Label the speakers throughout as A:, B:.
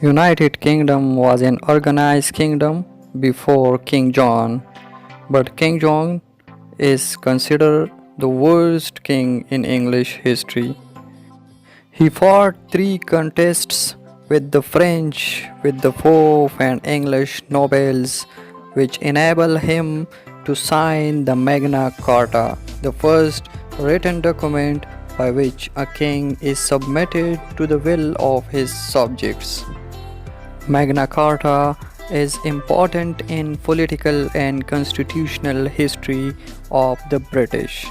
A: United Kingdom was an organized kingdom before King John, but King John is considered the worst king in English history. He fought three contests with the French, with the Pope, and English nobles, which enabled him to sign the Magna Carta, the first written document by which a king is submitted to the will of his subjects. Magna Carta is important in political and constitutional history of the British.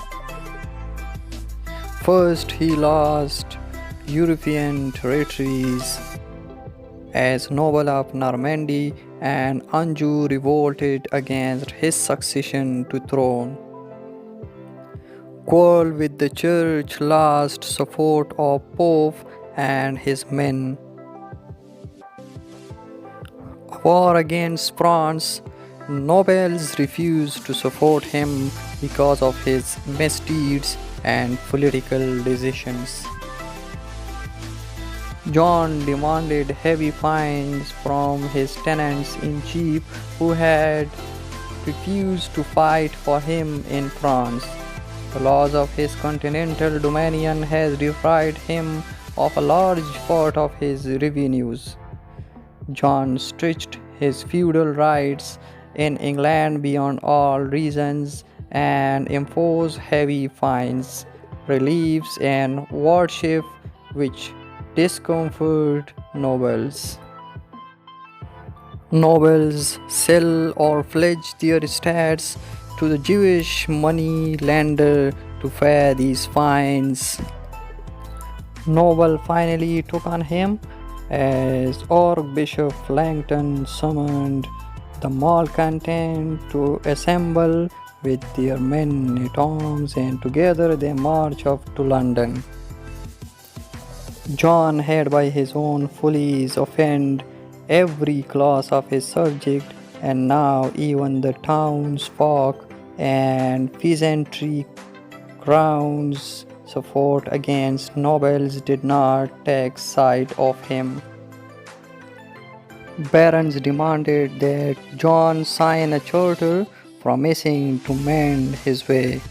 A: First, he lost European territories as noble of Normandy, and Anjou revolted against his succession to throne. Quarrel with the church lost support of Pope and his men. War against France, nobles refused to support him because of his misdeeds and political decisions. John demanded heavy fines from his tenants-in-chief who had refused to fight for him in France. The loss of his continental dominion has deprived him of a large part of his revenues. John stretched his feudal rights in England beyond all reasons and imposed heavy fines, reliefs, and worship which discomfort nobles. Nobles sell or pledge their estates to the Jewish money lender to pay these fines. Noble finally took on him as Archbishop Langton summoned the malcontent to assemble with their men-at-arms, and together they marched up to London. John had by his own follies offended every class of his subject, and now even the townsfolk and peasantry crowns support against nobles did not take side of him. Barons demanded that John sign a charter promising to mend his way.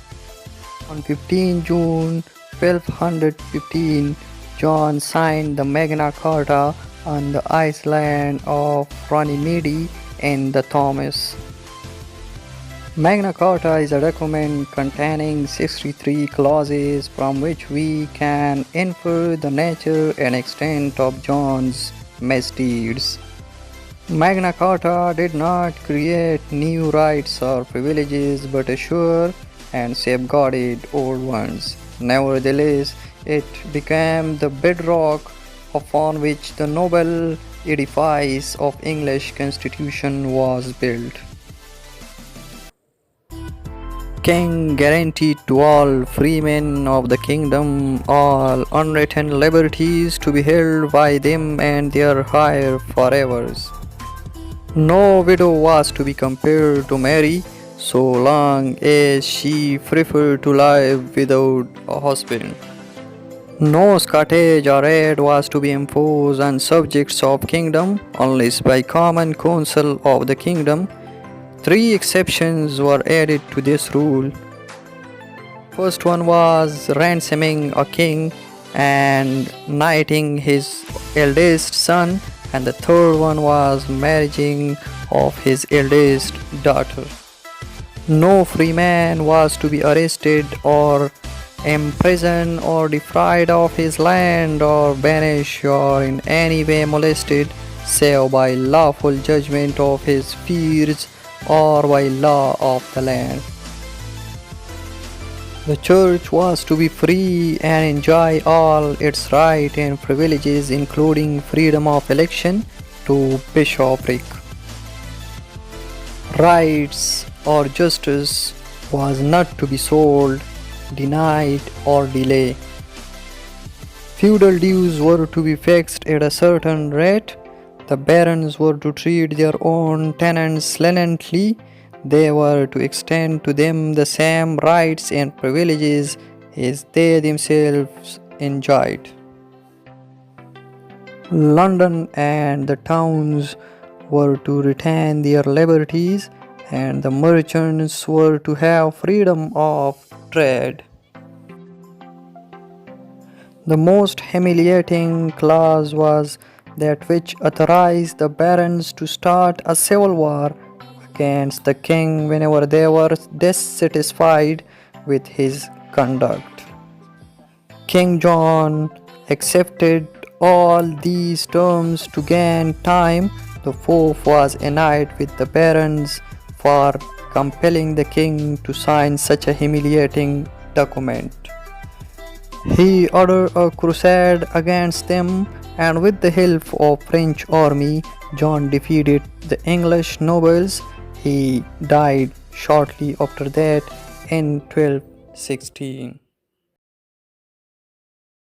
A: On 15 June 1215, John signed the Magna Carta on the island of Runnymede in the Thames. Magna Carta is a document containing 63 clauses from which we can infer the nature and extent of John's misdeeds. Magna Carta did not create new rights or privileges but assure and safeguarded old ones. Nevertheless, it became the bedrock upon which the noble edifice of English Constitution was built. King guaranteed to all freemen of the kingdom all unwritten liberties to be held by them and their heir forever. No widow was to be compelled to marry so long as she preferred to live without a husband. No scutage or aid was to be imposed on subjects of kingdom unless by common council of the kingdom. 3 exceptions were added to this rule. First one was ransoming a king and knighting his eldest son, and the third one was marrying of his eldest daughter. No freeman was to be arrested or imprisoned or deprived of his land or banished or in any way molested save by lawful judgment of his peers or by law of the land. The church was to be free and enjoy all its rights and privileges, including freedom of election to bishopric. Rights or justice was not to be sold, denied, or delayed. Feudal dues were to be fixed at a certain rate. The barons were to treat their own tenants leniently. They were to extend to them the same rights and privileges as they themselves enjoyed. London and the towns were to retain their liberties, and the merchants were to have freedom of trade. The most humiliating clause was that which authorized the barons to start a civil war against the king whenever they were dissatisfied with his conduct. King John accepted all these terms to gain time. The Pope was annoyed with the barons for compelling the king to sign such a humiliating document. He ordered a crusade against them, and with the help of French army, John defeated the English nobles. He died shortly after that in 1216.